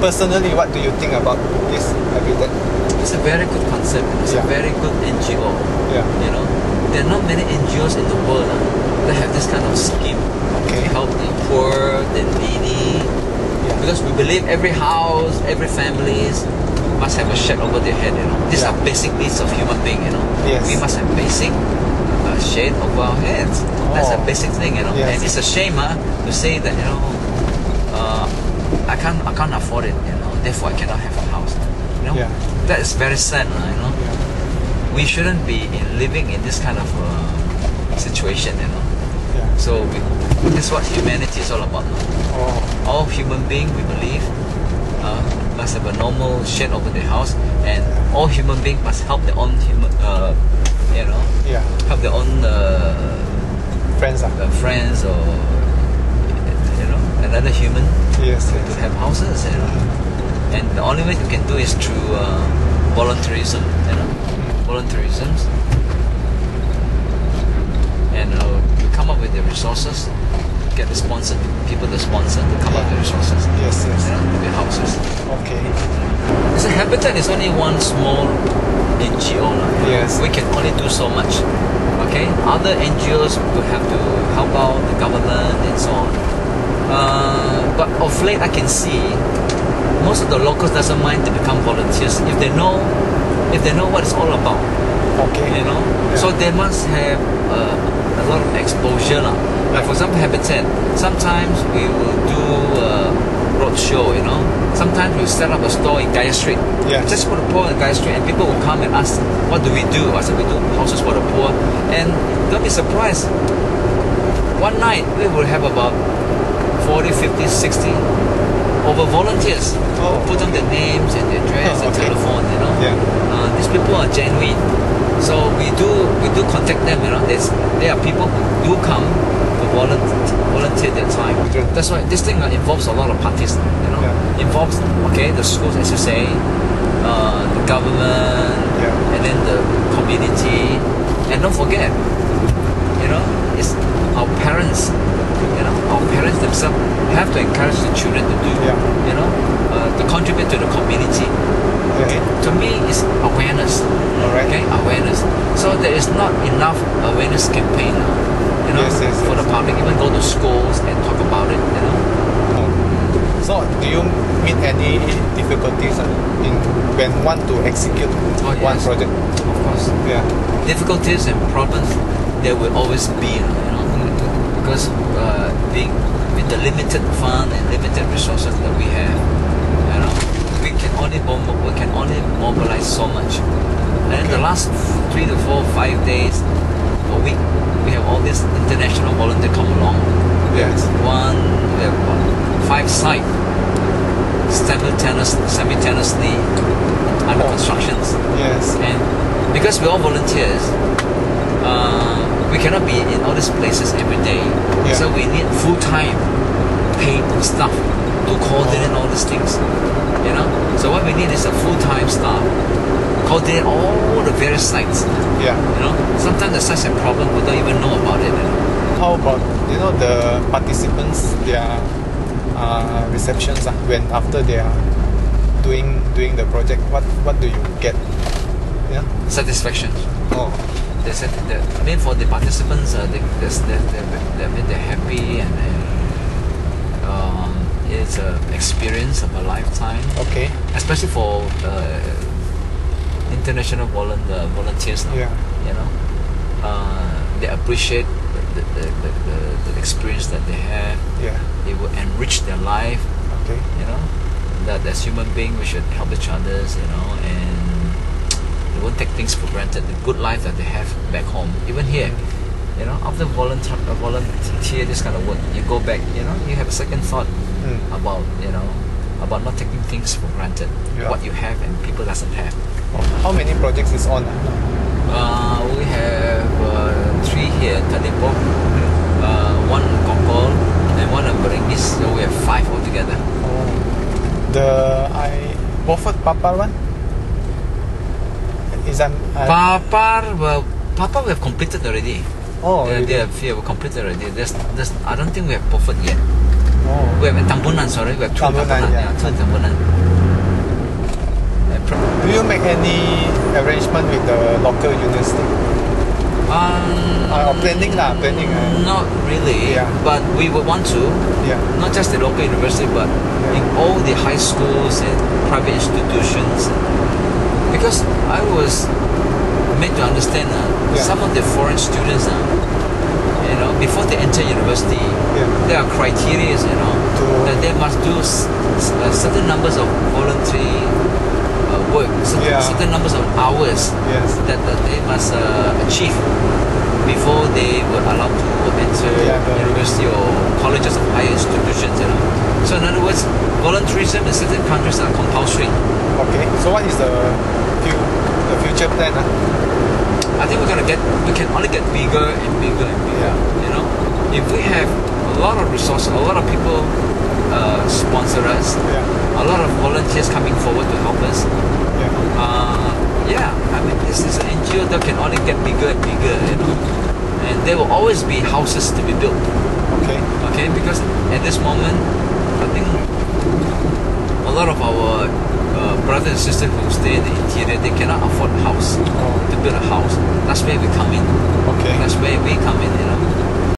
personally, what do you think about this habitat? It's a very good concept. It's a very good NGO. Yeah. You know, there are not many NGOs in the world that have this kind of scheme to help the poor, the needy. Yeah. Because we believe every house, every families must have a shed over their head. You know, these are basic needs of human being. You know, we must have basic shade over our heads. That's a basic thing. You know, and it's a shame to say that I can't afford it. You know, therefore I cannot have a house. You know, that is very sad. You know, we shouldn't be living in this kind of situation. You know, so this is what humanity is all about. All human beings, we believe, must have a normal shed over their house, and all human beings must help their own help their own friends or another human to have houses. You know, and the only way you can do is through voluntarism. You know, voluntarism, and we come up with the resources. Get the sponsor, people to sponsor to come up with the resources. Yes. To build houses. Okay. So Habitat is only one small NGO. Yes. We can only do so much. Okay. Other NGOs will have to help out the government and so on. But of late, I can see most of the locals doesn't mind to become volunteers if they know what it's all about. Okay. You know. So they must have a lot of exposure. Like for example, Habitat, sometimes we will do a road show, you know. Sometimes we'll set up a store in Gaya Street. Just for the poor in Gaya Street, and people will come and ask, what do we do? I said, we do houses for the poor. And don't be surprised, one night we will have about 40, 50, 60 over volunteers. Put on their names and their address and telephone, you know. These people are genuine. So we do contact them, you know. There are people who do come to volunteer their time. That's why this thing involves a lot of parties, you know. Involves the schools, as you say, the government, and then the community, and don't forget, you know, it's our parents. You know, our parents themselves have to encourage the children to do, you know, to contribute to the community. Okay. To me, it's awareness. Okay, awareness. So there is not enough awareness campaign, you know, for the public. Even go to schools and talk about it, you know. So, do you meet any difficulties when want to execute one project? Of course. Difficulties and problems there will always be, you know, because being with the limited fund and limited resources that we have, you know, we can only mobilize so much. And in the last 3 to 4, 5 days a week, we have all these international volunteers come along. We have 5 sites simultaneously under constructions. And because we're all volunteers, we cannot be in all these places every day. So we need full-time paid staff to coordinate all these things. You know? So what we need is a full-time staff coordinate all the various sites. You know? Sometimes the sites have problems, we don't even know about it. You know? How about, you know, the participants, their receptions when after they are doing the project, what do you get? Satisfaction. I mean, for the participants, they're happy, and it's an experience of a lifetime. Okay. Especially for international volunteers. You know, they appreciate the experience that they have. It will enrich their life. Okay. You know, that as human beings we should help each other. You know, and they won't take things for granted. The good life that they have back home, even here, you know, after volunteer this kind of work, you go back, you know, you have a second thought about, you know, about not taking things for granted, what you have and people doesn't have. How many projects is on? We have 3 here, Tadipok, 1 in Kokol, and 1 in Beringis, so we have 5 altogether. The Beaufort Papar one? Papa we have completed already. We have completed already. I don't think we have Beaufort yet. Oh. We have in Tambunan, sorry. We have two in Tambunan, Tambunan. yeah. Two in Tambunan. Do you make any arrangement with the local university? Or planning lah, planning. Not really, Yeah. but we would want to. Yeah. Not just the local university, but in all the high schools and private institutions. Because I was made to understand some of the foreign students, before they enter university, there are criteria, that they must do certain numbers of voluntary work, certain numbers of hours that they must achieve before they were allowed to enter university or colleges or higher institutions. So in other words, voluntarism in certain countries are compulsory. Okay. So what is the future plan? I think we can only get bigger and bigger and bigger. If we have a lot of resources, a lot of people sponsor us, a lot of volunteers coming forward to help us. I mean, this is an NGO that can only get bigger and bigger, and there will always be houses to be built. Okay, because at this moment, I think a lot of our brothers and sisters who stay in the interior, they cannot afford a house, to build a house. That's where we come in. That's where we come in,